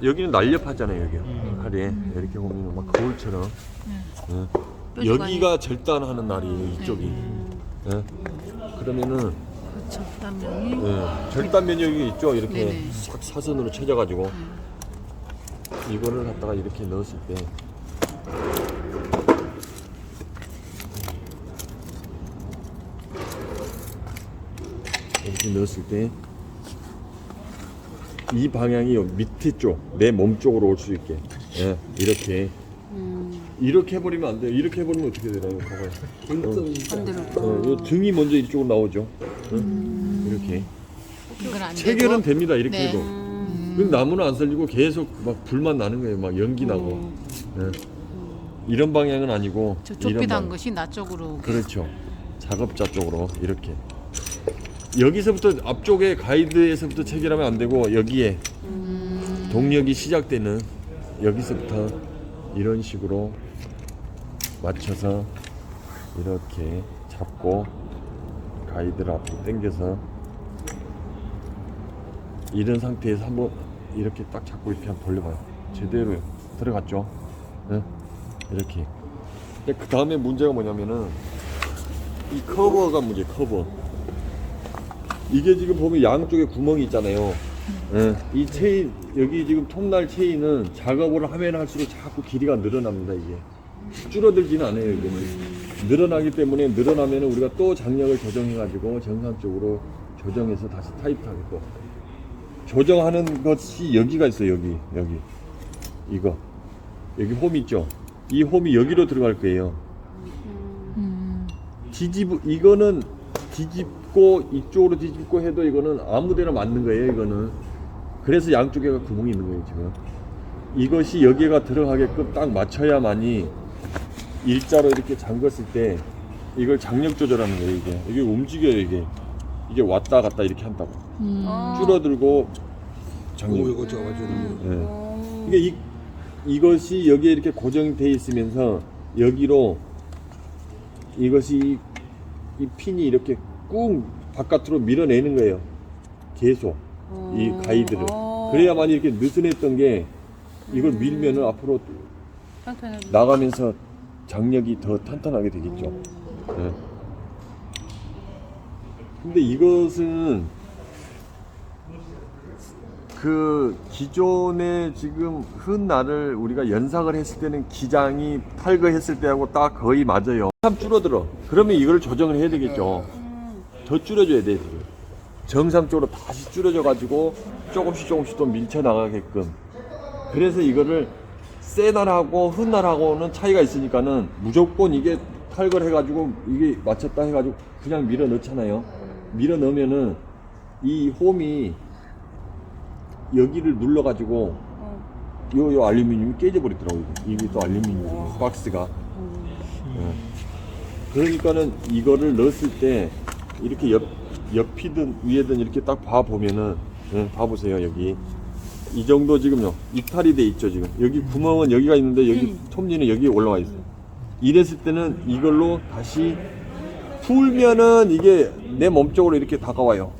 여기는 날렵하잖아요. 여기 칼이 이렇게 보면은 막 거울처럼. 여기가 절단하는 날이에요. 이쪽이. 그러면은 절단면이. 절단면이 여기 있죠. 이렇게 네네. 싹 사선으로 쳐져가지고 이거를 갖다가 이렇게 넣었을 때. 이렇게 넣었을 때 이 방향이 밑에 쪽, 내 몸 쪽으로 올 수 있게 이렇게 해버리면 안 돼요. 이렇게 해버리면 어떻게 되나요? 봐봐요. 반대로. 이 등이 먼저 이쪽으로 나오죠. 이렇게 이건 안 체결은 되고. 됩니다. 이렇게 네. 해도 그 나무는 안 설리고 계속 막 불만 나는 거예요. 막 연기 나고. 예. 이런 방향은 아니고 저 이런 좁게 단 방향. 것이 나 쪽으로. 그렇죠. 작업자 쪽으로 이렇게. 여기서부터 앞쪽에 가이드에서부터 체결하면 안 되고 여기에 동력이 시작되는 여기서부터 이런 식으로 맞춰서 이렇게 잡고 가이드를 앞으로 당겨서 이런 상태에서 한번 이렇게 딱 잡고 이렇게 한번 돌려봐요. 제대로 들어갔죠. 네? 이렇게. 근데 그 다음에 문제가 뭐냐면은 이 커버가 문제. 커버. 이게 지금 보면 양쪽에 구멍이 있잖아요. 예, 이 체인 여기 지금 톱날 체인은 작업을 하면 할수록 자꾸 길이가 늘어납니다. 이게 줄어들지는 않아요. 이거는 늘어나기 때문에 늘어나면 우리가 또 장력을 조정해가지고 정상적으로 조정해서 다시 타이트하게 또 조정하는 것이 여기가 있어요. 여기 이거 여기 홈 있죠. 이 홈이 여기로 들어갈 거예요. 이거는 뒤집고 이쪽으로 뒤집고 해도 이거는 아무데나 맞는 거예요. 이거는 그래서 양쪽에가 구멍이 있는 거예요. 지금 이것이 여기가 들어가게끔 딱 맞춰야만이 일자로 이렇게 잠갔을 때 이걸 장력 조절하는 거예요. 이게 움직여요. 이게 왔다 갔다 이렇게 한다고 줄어들고 장력. 이거 잡아주는 거. 그러니까 이것이 여기에 이렇게 고정돼 있으면서 여기로 이것이 이 핀이 이렇게 꾹 바깥으로 밀어내는 거예요. 계속 이 가이드를. 그래야만 이렇게 느슨했던 게 이걸 밀면은 앞으로 나가면서 장력이 더 탄탄하게 되겠죠. 네. 근데 이것은 그 기존에 지금 흠날을 우리가 연상을 했을 때는 기장이 탈거했을 때하고 딱 거의 맞아요. 참 줄어들어. 그러면 이걸 조정을 해야 되겠죠. 더 줄여줘야 돼. 정상적으로 다시 줄여져 가지고 조금씩 또 밀쳐 나가게끔. 그래서 이거를 새 날하고 흠날하고는 차이가 있으니까는 무조건 이게 탈거를 해가지고 이게 맞췄다 해가지고 그냥 밀어 넣잖아요. 밀어 넣으면은 이 홈이 여기를 눌러가지고 요 알루미늄이 깨져버리더라고요. 이게 또 알루미늄 박스가. 예. 그러니까는 이거를 넣었을 때 이렇게 옆이든 위에든 이렇게 딱 봐보면은 봐보세요. 여기 이 정도 지금요 이탈이 돼 있죠. 지금 여기 구멍은 여기가 있는데 여기 톱니는 여기에 올라와 있어요. 이랬을 때는 이걸로 다시 풀면은 이게 내 몸쪽으로 이렇게 다가와요.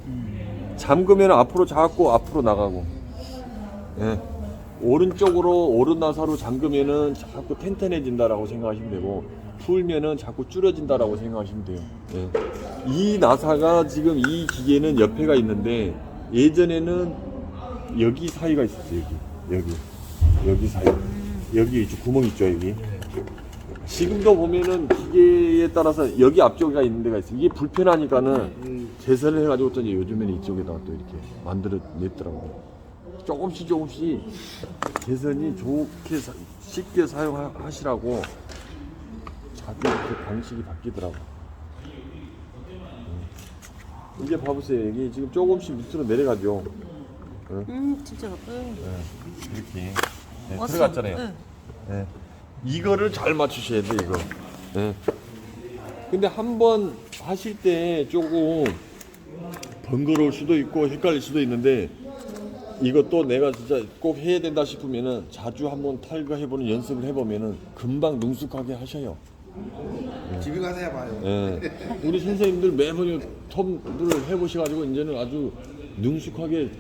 잠그면 앞으로 자꾸 앞으로 나가고. 예. 오른쪽으로 오른 나사로 잠그면은 자꾸 텐텐해진다라고 생각하시면 되고 풀면은 자꾸 줄여진다라고 생각하시면 돼요. 예. 이 나사가 지금 이 기계는 옆에가 있는데 예전에는 여기 사이가 있었어요. 여기 사이. 여기 구멍 있죠. 여기. 지금도 보면은 기계에 따라서 여기 앞쪽에가 있는 데가 있어요. 이게 불편하니까는 개선을 해가지고 또 이제 요즘에는 이쪽에다가 또 이렇게 만들어 냈더라고요. 조금씩 개선이 좋게 쉽게 사용하시라고 자꾸 이렇게 방식이 바뀌더라고. 이제 봐보세요. 이게 지금 조금씩 밑으로 내려가죠. 진짜. 이렇게 들어갔잖아요. 네. 이거를 잘 맞추셔야 돼 이거. 네. 근데 한번 하실 때 조금 번거로울 수도 있고 헷갈릴 수도 있는데 이것도 내가 진짜 꼭 해야 된다 싶으면은 자주 한번 탈거해보는 연습을 해보면은 금방 능숙하게 하셔요. 집에 가서 해봐요. 네. 우리 선생님들 매번 톱을 해보셔가지고 이제는 아주 능숙하게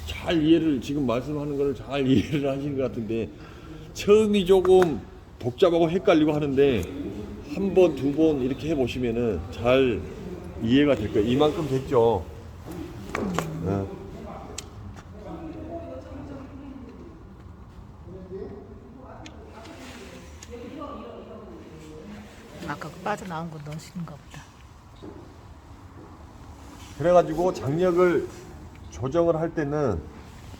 잘 이해를 지금 말씀하는 거를 잘 이해를 하시는 것 같은데 처음이 조금 복잡하고 헷갈리고 하는데 한 번, 두 번 이렇게 해보시면은 잘 이해가 될 거예요. 이만큼 됐죠. 네. 아까 그 빠져나온 거 넣으시는가 보다. 그래가지고 장력을 조정을 할 때는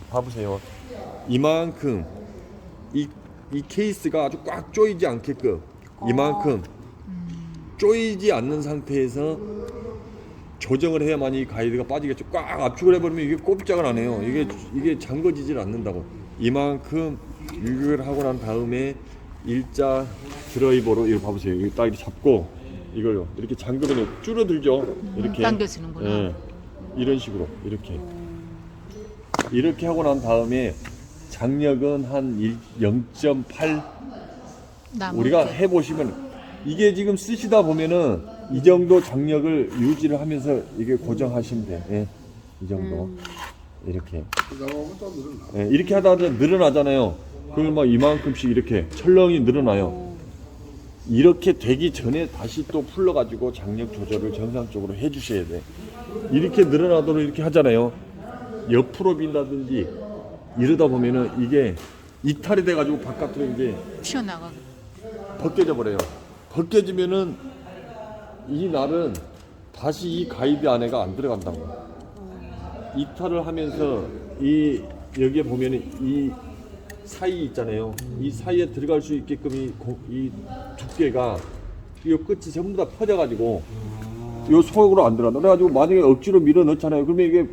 봐보세요. 이만큼 이 케이스가 아주 꽉 조이지 않게끔 이만큼 조이지 않는 상태에서 조정을 해야만 이 가이드가 빠지겠죠. 꽉 압축을 해버리면 이게 꼼짝을 안 해요. 이게 잠궈지질 않는다고. 이만큼 유격을 하고 난 다음에 일자 드라이버로 이거 봐보세요. 이거 딱 이렇게 잡고 이걸요. 이렇게 잠그면 줄어들죠. 이렇게 당겨지는구나. 예, 이런 식으로 이렇게 하고 난 다음에 장력은 한 0.8 우리가 해보시면 이게 지금 쓰시다 보면은 이 정도 장력을 유지를 하면서 이게 고정하시면 돼요. 예, 이 정도 이렇게 나오면 또 늘어나. 예, 이렇게 하다가 늘어나잖아요. 그걸 막 이만큼씩 이렇게 철렁이 늘어나요. 이렇게 되기 전에 다시 또 풀러가지고 장력 조절을 정상적으로 해주셔야 돼. 이렇게 늘어나도록 이렇게 하잖아요. 옆으로 빈다든지 이러다 보면은 이게 이탈이 돼가지고 바깥으로 이제 튀어나가. 벗겨져 버려요. 벗겨지면은 이 날은 다시 이 가이드 안에가 안 들어간다고. 이탈을 하면서 이 여기에 보면은 이 사이 있잖아요. 이 사이에 들어갈 수 있게끔 이 두께가 이 끝이 전부 다 퍼져가지고 이 속으로 안 들어간다. 그래가지고 만약에 억지로 밀어 넣잖아요. 그러면 이게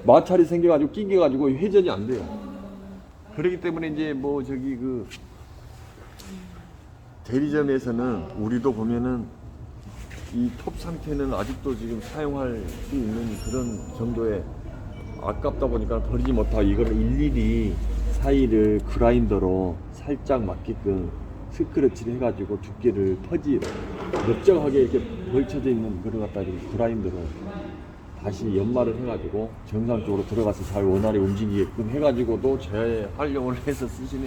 마찰이 생겨가지고 낑겨가지고 회전이 안 돼요. 그렇기 때문에 이제 뭐 저기 그 대리점에서는 우리도 보면은 이 톱 상태는 아직도 지금 사용할 수 있는 그런 정도의 아깝다 보니까 버리지 못하고 이거를 일일이 사이를 그라인더로 살짝 맞게끔 스크래치를 해가지고 두께를 넓적하게 이렇게 걸쳐져 있는 그걸 갖다 이렇게 그라인더로 다시 연마를 해가지고 정상적으로 들어가서 잘 원활히 움직이게끔 해가지고도 재활용을 해서 쓰시는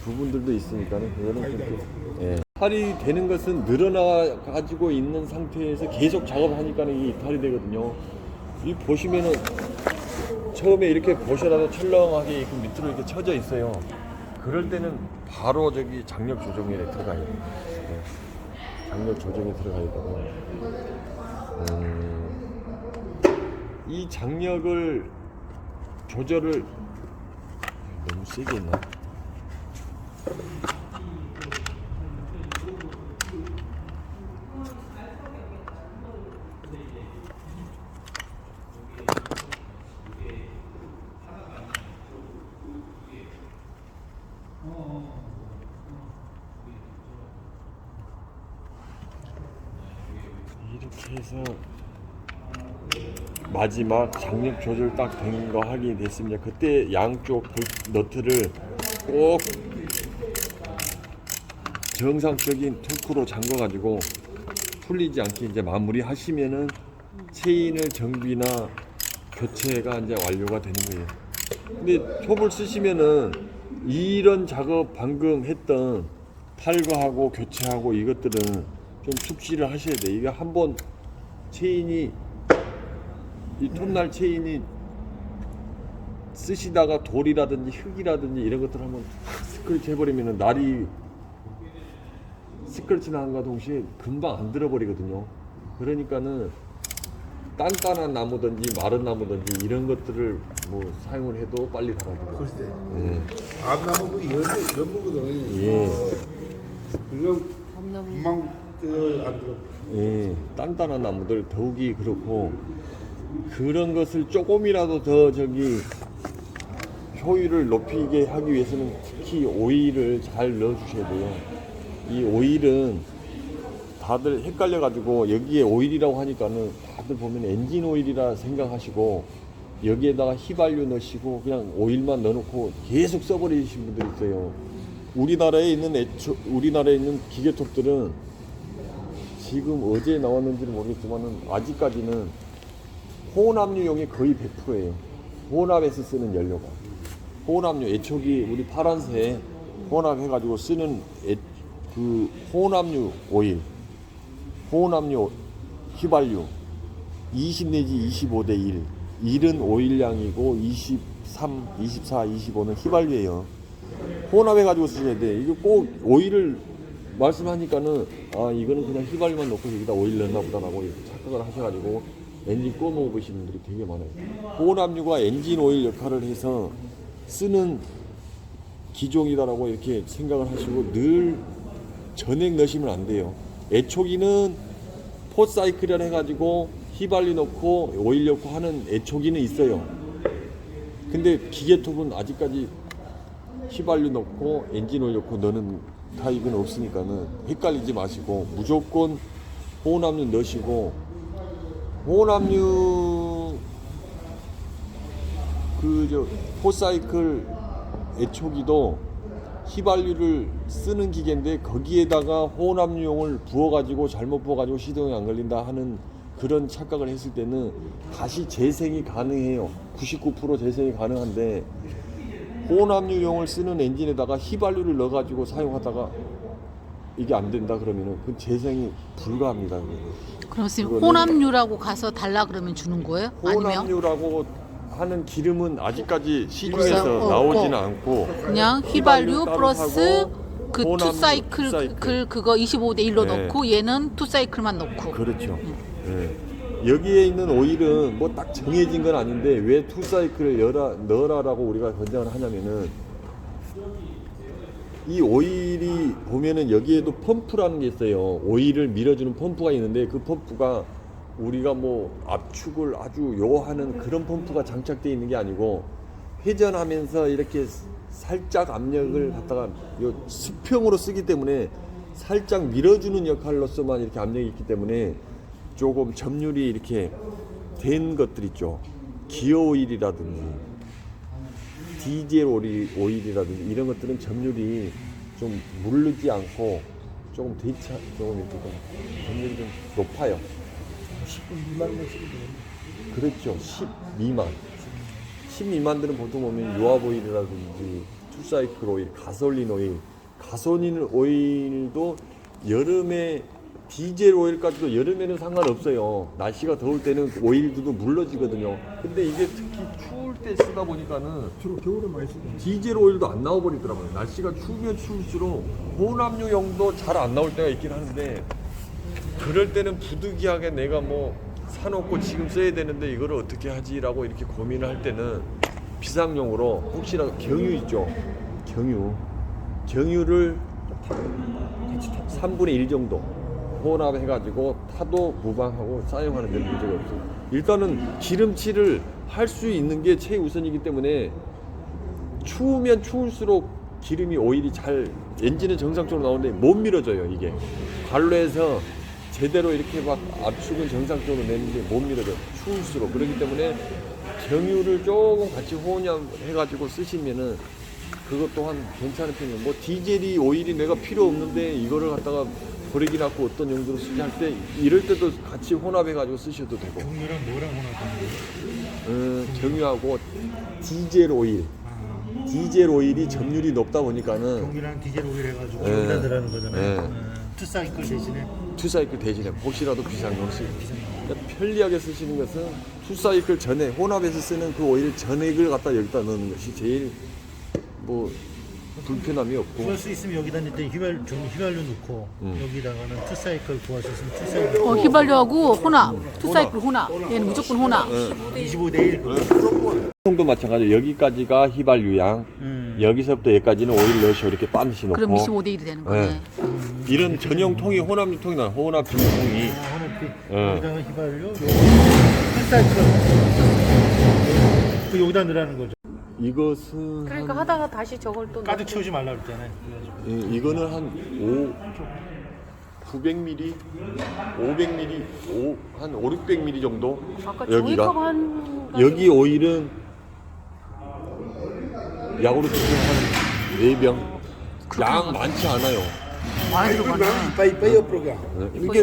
부분들도 있으니까는 그거는 그렇게 예. 이탈이 되는 것은 늘어나 가지고 있는 상태에서 계속 작업을 하니까는 이게 이탈이 되거든요. 이 보시면은 처음에 이렇게 보셔라도 철렁하게 이렇게 밑으로 이렇게 쳐져 있어요. 그럴 때는 바로 저기 장력 조정에 들어가야 돼요. 예. 장력 조정에 들어가야 되고 이 장력을 조절을 너무 세게 했나? 이렇게 해서 마지막 장력 조절 딱 된 거 하게 됐습니다. 그때 양쪽 너트를 꼭 정상적인 토크로 잠궈 가지고 풀리지 않게 이제 마무리 하시면은 체인을 정비나 교체가 이제 완료가 되는 거예요. 근데 톱을 쓰시면은 이런 작업 방금 했던 탈거하고 교체하고 이것들은 좀 숙지를 하셔야 돼요. 이게 한번 체인이 이 톱날 체인이 쓰시다가 돌이라든지 흙이라든지 이런 것들 한번 스크래치 해버리면은 날이 스크래치 나는과 동시에 금방 안 들어버리거든요. 그러니까는 단단한 나무든지 마른 나무든지 이런 것들을 뭐 사용을 해도 빨리 달아들어요. 글쎄. 예. 암나무 그 연무거든. 예. 그냥 밤나무. 금방 안 들어. 예. 단단한 나무들 더욱이 그렇고 그런 것을 조금이라도 더 저기 효율을 높이게 하기 위해서는 특히 오일을 잘 넣어주셔야 돼요. 이 오일은 다들 헷갈려가지고 여기에 오일이라고 하니까는 다들 보면 엔진 오일이라 생각하시고 여기에다가 휘발유 넣으시고 그냥 오일만 넣어놓고 계속 써버리시는 분들이 있어요. 우리나라에 있는 기계톱들은 지금 어제 나왔는지는 모르겠지만은 아직까지는 혼합유용이 거의 100%예요. 혼합에서 쓰는 연료가. 혼합유, 애초기 우리 파란색 혼합해가지고 쓰는 그 혼합유 오일, 혼합유 휘발유 20 내지 25대 1. 1은 오일량이고 23, 24, 25는 휘발유예요. 혼합해가지고 쓰셔야 돼. 이거 꼭 오일을 말씀하니까는 아 이거는 그냥 휘발유만 넣고 여기다 오일 넣나 보다라고 착각을 하셔가지고 엔진 꺼 먹으시는 분들이 되게 많아요. 혼합유가 엔진 오일 역할을 해서 쓰는 기종이다라고 이렇게 생각을 하시고 늘 전액 넣으시면 안 돼요. 애초기는 포사이클이라 해가지고 휘발유 넣고 오일 넣고 하는 애초기는 있어요. 근데 기계톱은 아직까지 휘발유 넣고 엔진 오일 넣고 넣는 타입은 없으니까는 헷갈리지 마시고 무조건 호흡압류 넣으시고, 호흡압류 포사이클 애초기도 휘발유를 쓰는 기계인데 거기에다가 호흡압류용을 부어가지고 잘못 부어가지고 시동이 안 걸린다 하는 그런 착각을 했을 때는 다시 재생이 가능해요. 99% 재생이 가능한데 호흡압류용을 쓰는 엔진에다가 휘발유를 넣어가지고 사용하다가 이게 안 된다 그러면은 그 재생이 불가합니다. 그럼 선생님 혼합류라고 가서 달라 그러면 주는 거예요? 아니면 호흡압류라고 하는 기름은 아직까지 시중에서 나오지는 않고 그냥 휘발유 따로 플러스 사고 그 호흡압류, 투사이클 투사이클. 그거 25대 1로 네. 넣고 얘는 투사이클만 넣고. 그렇죠. 예. 여기에 있는 오일은 뭐 딱 정해진 건 아닌데 왜 투사이클을 넣어라라고 우리가 권장을 하냐면은 이 오일이 보면은 여기에도 펌프라는 게 있어요. 오일을 밀어주는 펌프가 있는데 그 펌프가 우리가 뭐 압축을 아주 요하는 그런 펌프가 장착되어 있는 게 아니고 회전하면서 이렇게 살짝 압력을 갖다가 요 수평으로 쓰기 때문에 살짝 밀어주는 역할로서만 이렇게 압력이 있기 때문에 조금 점유율이 이렇게 된 것들 있죠. 기어 오일이라든지 디젤 오일이라든지 이런 것들은 점유율이 좀 무르지 않고 조금 조금 이렇게 좀 점유율이 좀 높아요. 10분 미만 넣으시면 돼요. 그렇죠. 10 미만. 10 미만들은 보통 보면 유압 오일이라든지 투사이클 오일, 가솔린 오일도 여름에 디젤 오일까지도 여름에는 상관없어요. 날씨가 더울 때는 오일도 물러지거든요. 근데 이게 특히 추울 때 쓰다 보니까는 주로 겨울에 많이 쓰죠. 디젤 오일도 안 나와버리더라고요. 날씨가 추우면 추울수록 혼합류용도 잘 안 나올 때가 있긴 하는데 그럴 때는 부득이하게 내가 뭐 사놓고 지금 써야 되는데 이거를 어떻게 하지라고 이렇게 고민을 할 때는 비상용으로 혹시라도 경유 있죠. 경유를 3분의 1 정도 혼합해가지고 타도 무방하고 사용하는 데는 문제가 없어요. 일단은 기름칠을 할 수 있는 게 최우선이기 때문에 추우면 추울수록 기름이 오일이 잘 엔진은 정상적으로 나오는데 못 밀어져요. 이게 관로에서 제대로 이렇게 막 압축은 정상적으로 내는데 못 밀어져 추울수록. 그렇기 때문에 경유를 조금 같이 혼합해가지고 쓰시면은 그것 또한 괜찮은 편이에요. 뭐 디젤이 오일이 내가 필요 없는데 이거를 갖다가 버리기 놨고 어떤 용도로 쓰지 할 때 이럴 때도 같이 혼합해가지고 쓰셔도 되고. 경유랑 뭐랑 혼합하는 거예요? 경유하고 디젤 오일. 디젤 오일이 점유율이 높다 보니까는 경유랑 디젤 오일 해가지고 네. 여기다 넣으라는 거잖아요. 네. 투사이클 대신에 투사이클 대신에 혹시라도 비상용 쓰시고 그러니까 편리하게 쓰시는 것은 투사이클 전에 혼합해서 쓰는 그 오일 전액을 갖다 여기다 넣는 것이 제일 뭐 불편함이 없고. 구할 수 있으면 여기다 일단 휘발유 넣고 여기다가는 투사이클 구할 수 있으면 투사이클 휘발유하고 혼합, 투사이클 혼합. 얘는 무조건 혼합. 25대 1. 정도 마찬가지로 여기까지가 휘발유양, 여기서부터 여기까지는 오일 넣으시고 이렇게 반드시 넣고. 그럼 25대 1이 되는 거네. 이런 전용 통이 혼합유 통이 나요. 혼합 비닐통이. 여기다가 휘발유, 투사이클 여기다 넣으라는 거죠. 이것은 그러니까 하다가 다시 저걸 또 가득 채우지 말라 그랬잖아요. 그래가지고. 이거는 한 900ml, 500ml, 한 500~600ml 정도. 아까 여기가 종이컵 한 여기 오일은 야구르트 한 4병. 양 많지 않아요. 많이 들어가네. 이빠이 프로가. 이거